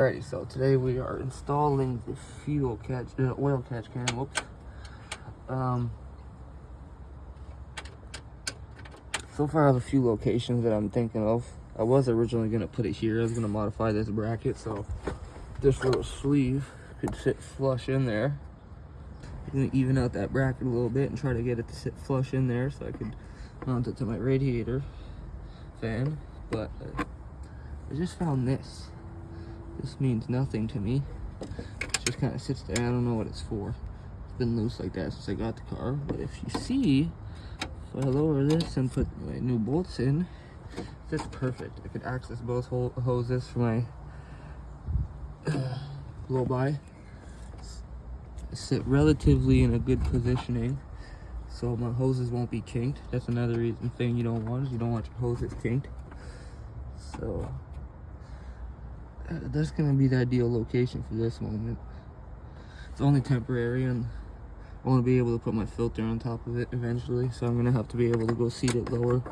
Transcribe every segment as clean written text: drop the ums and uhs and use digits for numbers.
Alrighty, so today we are installing the oil catch can. Whoops. So far I have a few locations that I'm thinking of. I was originally going to put it here. I was going to modify this bracket so this little sleeve could sit flush in there. I'm going to even out that bracket a little bit and try to get it to sit flush in there so I could mount it to my radiator fan. But I just found this. This means nothing to me. It just kind of sits there. I don't know what it's for. It's been loose like that since I got the car. But if you see, if I lower this and put my new bolts in, it's perfect. I could access both hoses for my blow-by. Sit relatively in a good positioning so my hoses won't be kinked. That's another thing you don't want, is you don't want your hoses kinked. So that's gonna be the ideal location for this moment. It's only temporary, and I want to be able to put my filter on top of it eventually, so I'm gonna have to be able to go seat it lower.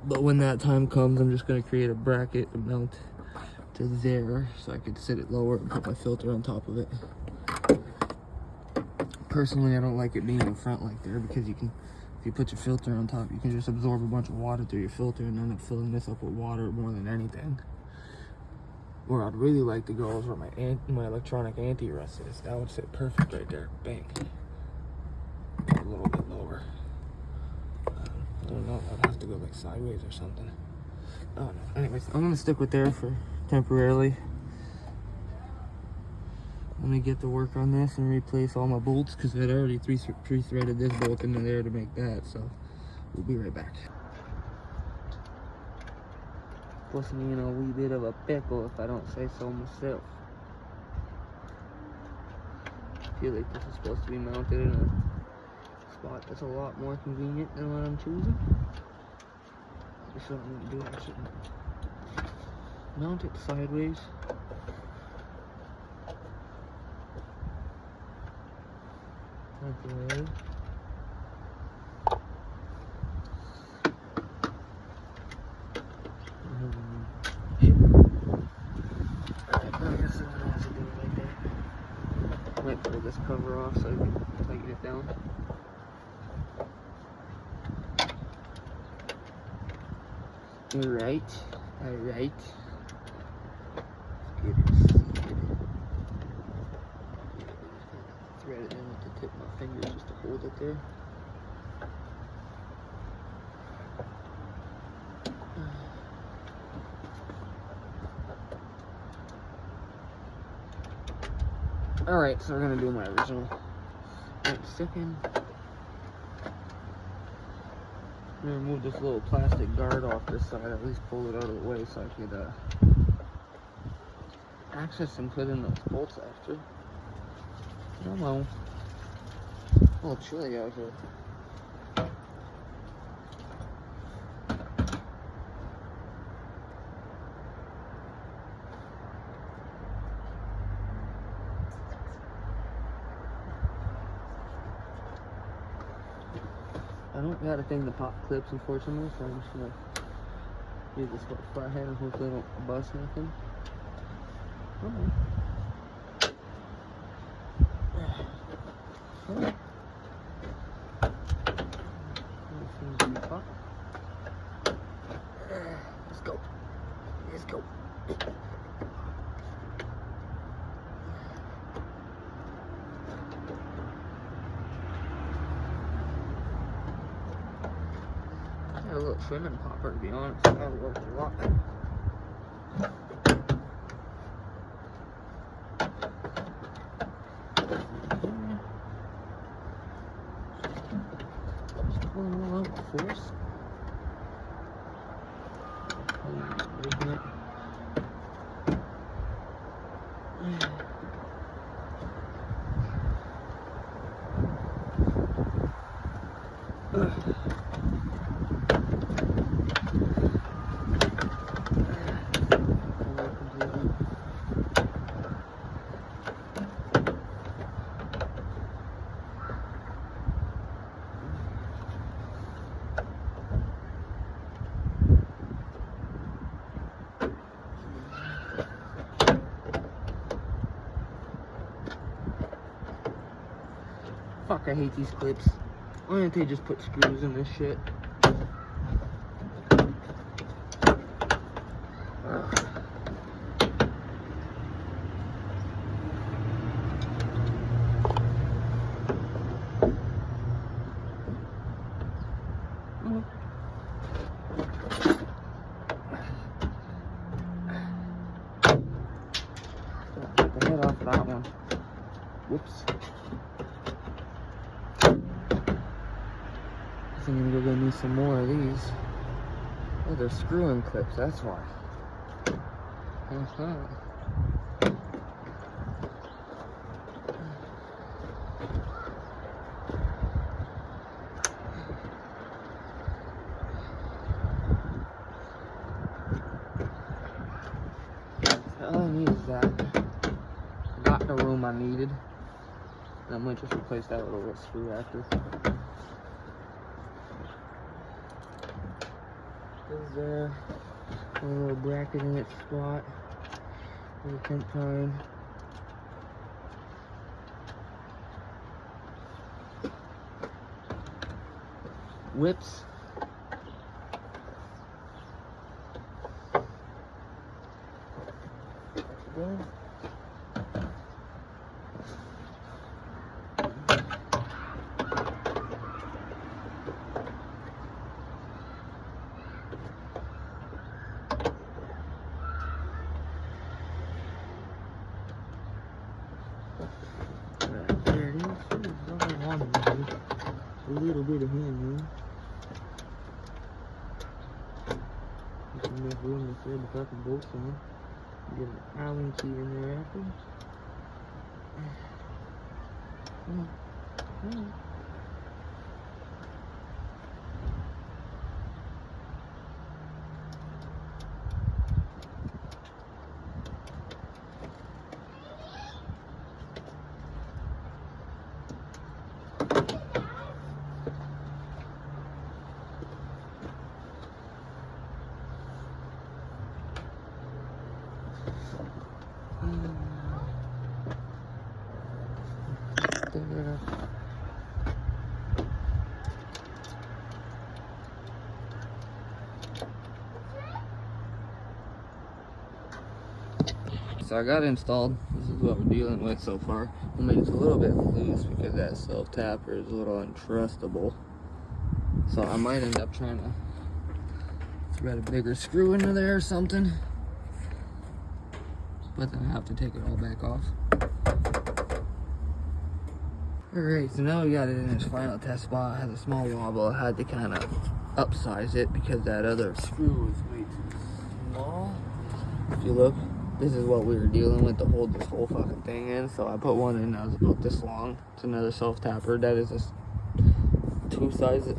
But when that time comes, I'm just gonna create a bracket to mount to there so I could sit it lower and put my filter on top of it. Personally, I don't like it being in front like there, because if you put your filter on top, you can just absorb a bunch of water through your filter and end up filling this up with water more than anything. Where I'd really like to go is where my electronic anti-rust is. That would sit perfect right there. Bang. A little bit lower. I don't know. I'd have to go like sideways or something. Oh no. Anyways, I'm gonna stick with there for temporarily. Let me get to work on this and replace all my bolts, because I'd already pre-threaded this bolt into there to make that. So we'll be right back. Puts me in a wee bit of a pickle if I don't say so myself. I feel like this is supposed to be mounted in a spot that's a lot more convenient than what I'm choosing. So what I'm gonna do, I should mount it sideways. Okay. Might pull this cover off so I can tighten it down. Alright. Thread it in with the tip of my fingers just to hold it there. Alright, so we're gonna do my original. Wait a second. I'm gonna remove this little plastic guard off this side, at least pull it out of the way so I could access and put in those bolts after. Come on. A little chilly out here. I don't got a thing to pop clips, unfortunately, so I'm just gonna use this flathead and hopefully I don't bust nothing. Okay. Let's go. Let's go. A little trimming popper, to be honest. That would work a lot. Just pulling it all out with force. Breaking it. Fuck, I hate these clips. Why don't they just put screws in this shit? Get the head off of that one. Whoops. I think I'm gonna go get me some more of these. Oh, they're screw-in clips, that's why. All I need is that. Got the room I needed. And I might just replace that with a little screw after. Is there a little bracket in its spot? For the 10th time. Whips. There. There it is. A little bit of hand room. Just enough room to thread the fucking bolts on. Get an Allen key in there after. So I got it installed. This is what we're dealing with so far. I mean, it's a little bit loose because that self-tapper is a little untrustable. So I might end up trying to thread a bigger screw into there or something. But then I have to take it all back off. Alright, so now we got it in its final test spot. It has a small wobble. I had to kind of upsize it because that other screw was way too small. If you look, this is what we were dealing with to hold this whole fucking thing in. So I put one in that was about this long. It's another self-tapper. That is a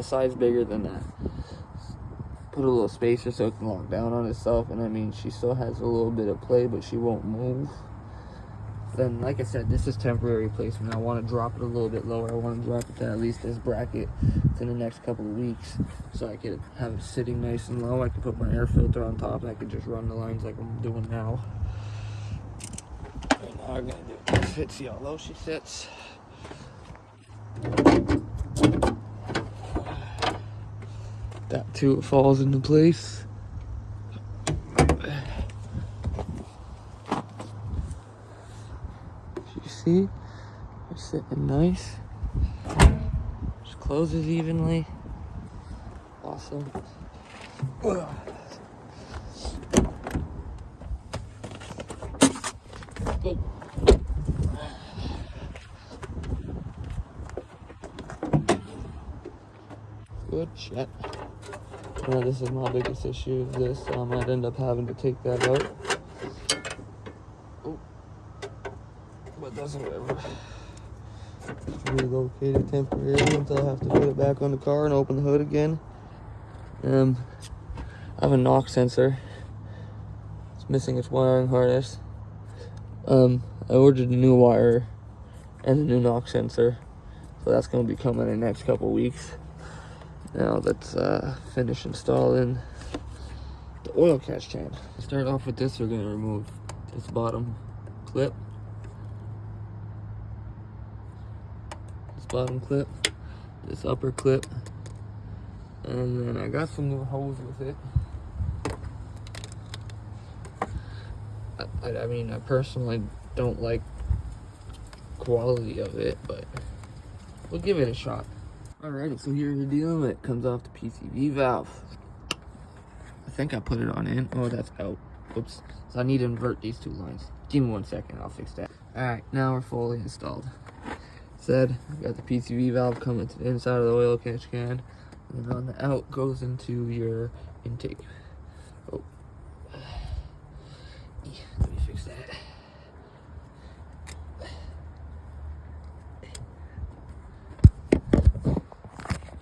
size bigger than that. Put a little spacer so it can lock down on itself. And I mean, she still has a little bit of play, but she won't move. Then, like I said, this is temporary placement. I want to drop it a little bit lower. I want to drop it to at least this bracket within the next couple of weeks, so I could have it sitting nice and low. I could put my air filter on top, and I could just run the lines like I'm doing now. And now I'm gonna do it. Fit, see how low she sits. That too, it falls into place. See, we're sitting nice. Just closes evenly. Awesome. Good shit. Now this is my biggest issue. Is this I might end up having to take that out. But that's whatever. Relocate it temporarily until I have to put it back on the car and open the hood again. I have a knock sensor. It's missing its wiring harness. I ordered a new wire and a new knock sensor, so that's going to be coming in the next couple weeks. Now let's finish installing the oil catch chain. To start off with this, we're going to remove this bottom clip. bottom clip, this upper clip, and then I got some new hose with it. I mean, I personally don't like quality of it, but we'll give it a shot. Alrighty, so here's the deal. It comes off the PCV valve. I think I put it on in. Oh, that's out. Oops. So I need to invert these two lines. Give me 1 second, I'll fix that. Alright, now we're fully installed. Said, I got the PCV valve coming to the inside of the oil catch can. And then on the out goes into your intake. Oh. Yeah, let me fix that.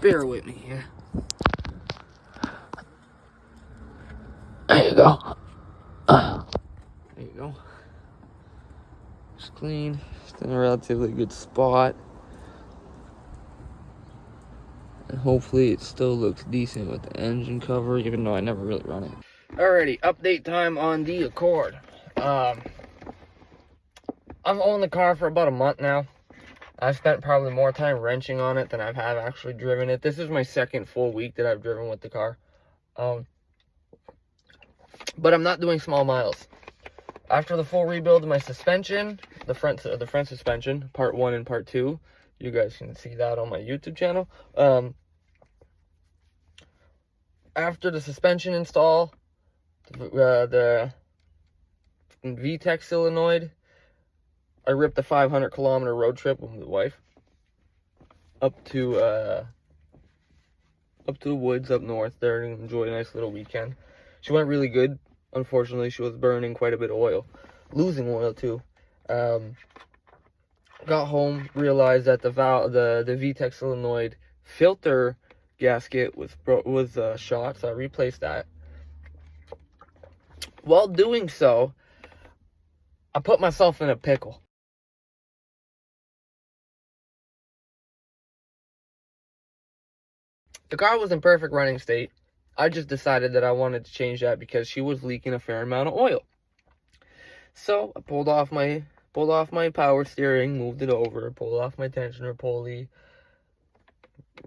Bear with me here. There you go. There you go. It's clean. It's in a relatively good spot. And hopefully it still looks decent with the engine cover, even though I never really run it. Alrighty, update time on the Accord. I've owned the car for about a month now. I've spent probably more time wrenching on it than I've actually driven it. This is my second full week that I've driven with the car. But I'm not doing small miles. After the full rebuild of my suspension, the front suspension, part 1 and part 2, you guys can see that on my YouTube channel. After the suspension install, the VTEC solenoid, I ripped a 500-kilometer road trip with my wife up to the woods up north there and enjoy a nice little weekend. She went really good. Unfortunately, she was burning quite a bit of oil, losing oil too. Got home, realized that the VTEC solenoid filter gasket was shot, so I replaced that. While doing so, I put myself in a pickle. The car was in perfect running state. I just decided that I wanted to change that because she was leaking a fair amount of oil. So I pulled off my power steering, moved it over, pulled off my tensioner pulley,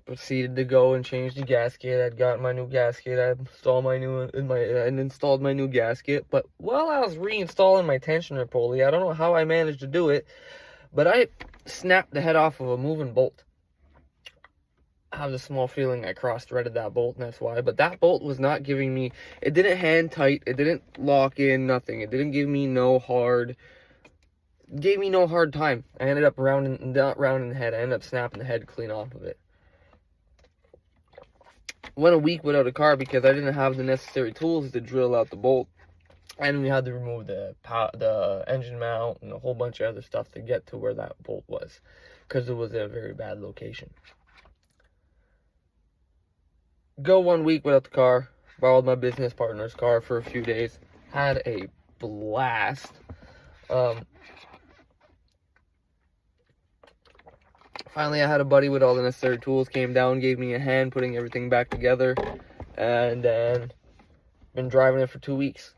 proceeded to go and change the gasket. I'd got my new gasket. I installed my new gasket. But while I was reinstalling my tensioner pulley, I don't know how I managed to do it, but I snapped the head off of a moving bolt. I have a small feeling I cross-threaded that bolt, and that's why. But that bolt was not giving me... It didn't hand tight. It didn't lock in, nothing. It didn't give me no hard... Gave me no hard time. I ended up not rounding the head. I ended up snapping the head clean off of it. Went a week without a car because I didn't have the necessary tools to drill out the bolt. And we had to remove the engine mount and a whole bunch of other stuff to get to where that bolt was. Because it was in a very bad location. Go 1 week without the car. Borrowed my business partner's car for a few days. Had a blast. Finally, I had a buddy with all the necessary tools. Came down, gave me a hand putting everything back together. And then been driving it for 2 weeks.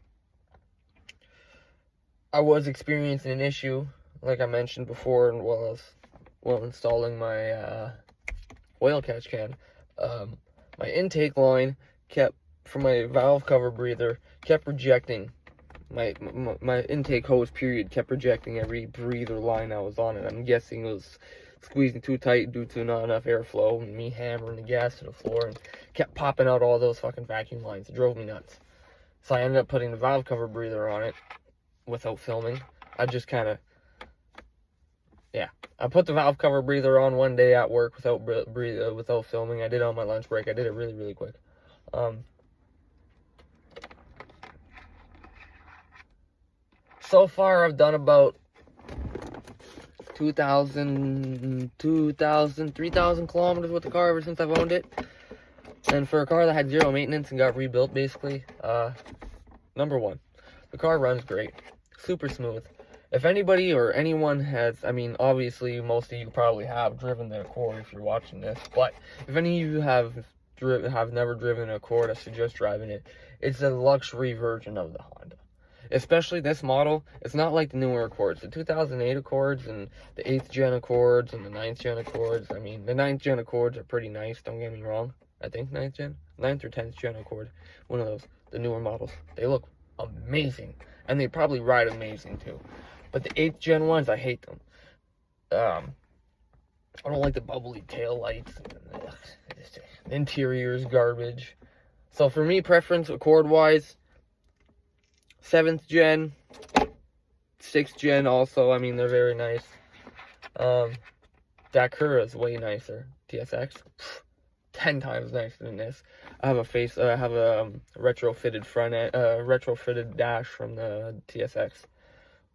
I was experiencing an issue, like I mentioned before, while installing my oil catch can. My intake line from my valve cover breather kept rejecting. My intake hose period kept rejecting every breather line I was on it. I'm guessing it was squeezing too tight due to not enough airflow and me hammering the gas to the floor, and kept popping out all those fucking vacuum lines. It drove me nuts. So I ended up putting the valve cover breather on it without filming. I just kind of... Yeah, I put the valve cover breather on one day at work without filming. I did it on my lunch break. I did it really, really quick. So far, I've done about 3,000 kilometers with the car ever since I've owned it. And for a car that had zero maintenance and got rebuilt, basically, number one, the car runs great. Super smooth. If anybody or anyone has, I mean, obviously, most of you probably have driven the Accord if you're watching this, but if any of you have never driven an Accord, I suggest driving it. It's a luxury version of the Honda. especially this model. It's not like the newer Accords. The 2008 Accords and the 8th gen Accords and the 9th gen Accords. I mean, the 9th gen Accords are pretty nice, don't get me wrong. I think 9th or 10th gen Accord. One of those, the newer models. They look amazing. And they probably ride amazing too. But the 8th gen ones, I hate them. I don't like the bubbly tail lights. The interior is garbage. So for me, preference Accord-wise, 7th gen, 6th gen also. I mean, they're very nice. That Acura is way nicer. TSX, 10 times nicer than this. I have a retrofitted front end, retrofitted dash from the TSX,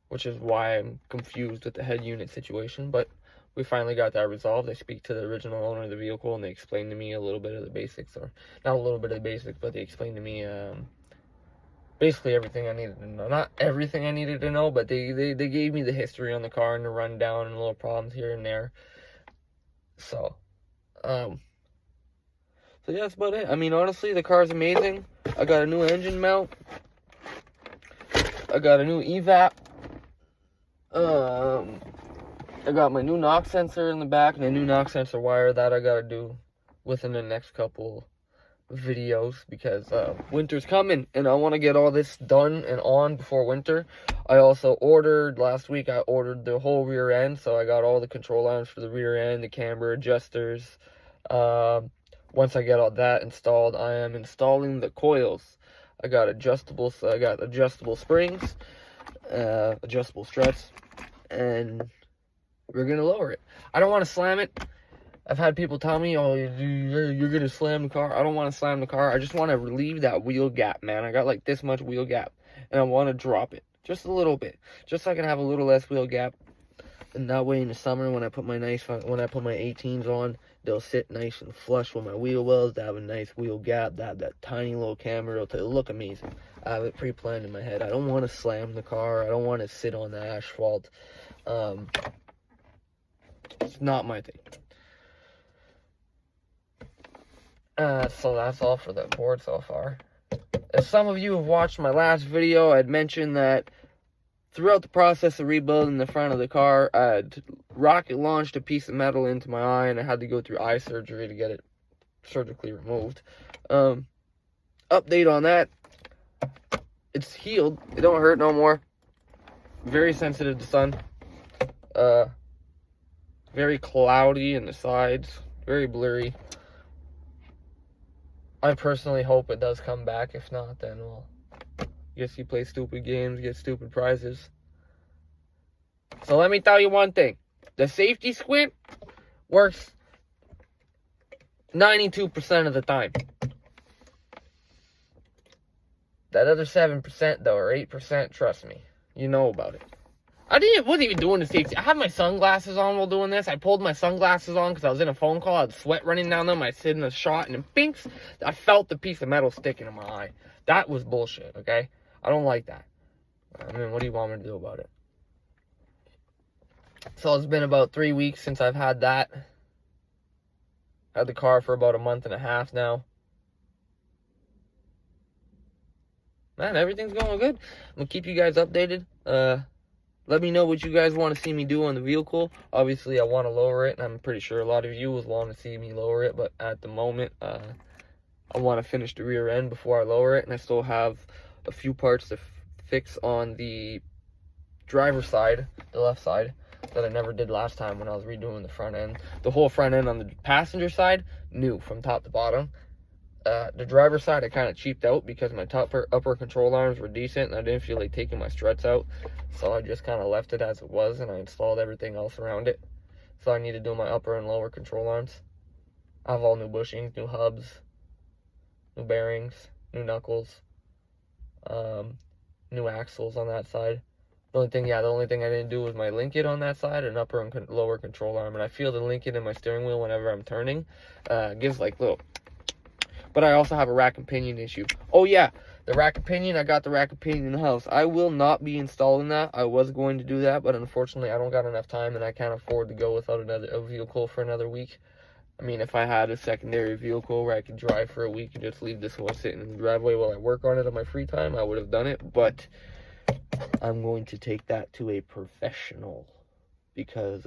which is why I'm confused with the head unit situation. But we finally got that resolved. I speak to the original owner of the vehicle, and they explained to me a little bit of the basics, or not a little bit of the basics, but they explained to me basically everything I needed to know. Not everything I needed to know, but they gave me the history on the car and the rundown and little problems here and there. So yeah, that's about it. I mean, honestly, the car's amazing. I got a new engine mount. I got a new evap. I got my new knock sensor in the back and a new knock sensor wire that I gotta do within the next couple videos, because winter's coming and I want to get all this done and on before winter. I also ordered last week. I ordered the whole rear end, so I got all the control arms for the rear end, the camber adjusters. Once I get all that installed, I am installing the coils. I got adjustable springs, adjustable struts, and we're gonna lower it. I don't want to slam it. I've had people tell me, oh, you're gonna slam the car. I don't want to slam the car. I just want to relieve that wheel gap, man. I got like this much wheel gap, and I want to drop it just a little bit, just so I can have a little less wheel gap. And that way, in the summer, when I put my 18s on, they'll sit nice and flush with my wheel wells. They have a nice wheel gap. They have that tiny little camber. It'll look amazing. I have it pre-planned in my head. I don't want to slam the car. I don't want to sit on the asphalt. It's not my thing. So that's all for the board so far. As some of you have watched my last video, I'd mentioned that throughout the process of rebuilding the front of the car, I'd rocket launched a piece of metal into my eye, and I had to go through eye surgery to get it surgically removed. Update on that. It's healed. It don't hurt no more. Very sensitive to sun. Very cloudy in the sides. Very blurry. I personally hope it does come back. If not, then, well, guess you play stupid games, get stupid prizes. So let me tell you one thing. The safety squint works 92% of the time. That other 7% though, or 8%, trust me, you know about it. Wasn't even doing the safety. I had my sunglasses on while doing this. I pulled my sunglasses on because I was in a phone call. I had sweat running down them. I sit in a shot, and binks, I felt the piece of metal sticking in my eye. That was bullshit, okay? I don't like that. I mean, what do you want me to do about it? So it's been about 3 weeks since I've had that. Had the car for about a month and a half now. Man, everything's going good. I'm going to keep you guys updated. Let me know what you guys want to see me do on the vehicle. Obviously, I want to lower it, and I'm pretty sure a lot of you will want to see me lower it, but at the moment, I want to finish the rear end before I lower it, and I still have a few parts to fix on the driver's side, the left side, that I never did last time when I was redoing the front end. The whole front end on the passenger side, new from top to bottom. The driver's side, I kind of cheaped out because my upper control arms were decent, and I didn't feel like taking my struts out. So I just kind of left it as it was, and I installed everything else around it. So I need to do my upper and lower control arms. I have all new bushings, new hubs, new bearings, new knuckles, new axles on that side. The only thing I didn't do was my linkage on that side, and upper and lower control arm. And I feel the linkage in my steering wheel whenever I'm turning. Gives like little... But I also have a rack and pinion issue. Oh yeah, the rack and pinion, I got the rack and pinion in the house. I will not be installing that. I was going to do that, but unfortunately I don't got enough time, and I can't afford to go without a vehicle for another week. I mean, if I had a secondary vehicle where I could drive for a week and just leave this one sitting in the driveway while I work on it on my free time, I would have done it. But I'm going to take that to a professional because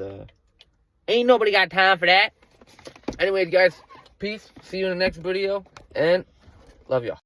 ain't nobody got time for that. Anyways, guys, peace. See you in the next video, and love y'all.